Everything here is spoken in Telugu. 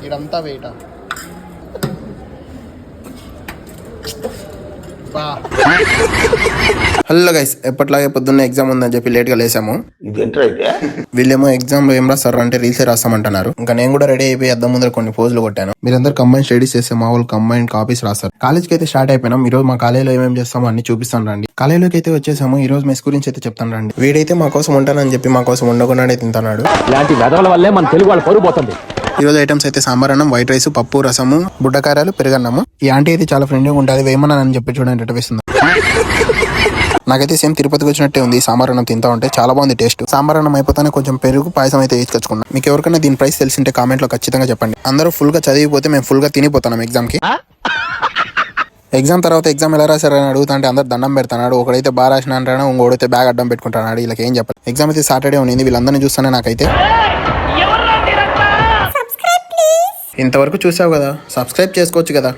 ఇదంతా వెయిట్. హలో గైస్, ఎప్పట్లాగే పొద్దున్న ఎగ్జామ్ ఉందని చెప్పి లేట్ గా లేసాము. వీళ్ళేమో ఎగ్జామ్ లో ఏం రాస్తారు అంటే రీల్సే రాస్తామంటున్నారు. ఇంకా నేను కూడా రెడీ అయిపోయి అద్దం ముందర కొన్ని పోజులు కొట్టాను. మీరందరూ కంబైన్ స్టడీస్ చేస్తే మా వాళ్ళు కంబైన్ కాపీస్ రాస్తారు. కాలేజ్కి అయితే స్టార్ట్ అయిపోయినాం. ఈ రోజు మా కాలేజీలో ఏమేమి చేస్తామో అన్ని చూపిస్తాను రండి. కాలేజీలోకి అయితే వచ్చేసాము. ఈ రోజు మెస్ గురించి అయితే చెప్తాను రండి. వీడైతే మా కోసం ఉంటానని చెప్పి మా కోసం ఉండకుండానే తింటున్నాడు. ఇలాంటి వెధవల వల్లే మన తెలుగు వాళ్ళు పరువు పోతుంది. ఈ రోజు ఐటమ్స్ అయితే సాంబార్ అన్నం, వైట్ రైస్, పప్పు, రసము, బుడ్డకారాలు, పెరుగన్నము. ఈ ఆంటీ అయితే చాలా ఫ్రెండ్గా ఉంటుంది. వేయమని చెప్పి చూడండి ఎట్ట వేస్తుంది. నాకైతే సేమ్ తిరుపతికి వచ్చినట్టే ఉంది. సాంబార్ అన్నం తింటా ఉంటే చాలా బాగుంది టేస్ట్. సాంబార్ అన్నం అయిపోతానే కొంచెం పెరుగు పాయసం అయితే వేసుకొచ్చుకున్నాం. మీకు ఎవరికైనా దీని ప్రైస్ తెలిసింటే కామెంట్ లో ఖచ్చితంగా చెప్పండి. అందరూ ఫుల్ గా చదివిపోతే మేము ఫుల్ గా తినిపోతున్నాం ఎగ్జామ్ కి. ఎగ్జామ్ తర్వాత ఎగ్జామ్ ఎలా రాశారని అడుగుతా అంటే అందరు దండం పెడతాడు. ఒకడైతే బాగా రాసిన అంటాడు, ఇంకోడైతే బ్యాగ్ అడ్డం పెట్టుకుంటాడు. ఇలా ఏం చెప్పాలి. ఎగ్జామ్ అయితే సాటర్డే ఉంది. వీళ్ళందరినీ చూస్తానే నాకైతే ఇంతవరకు చూసావు కదా, సబ్స్క్రైబ్ చేసుకోవచ్చు కదా.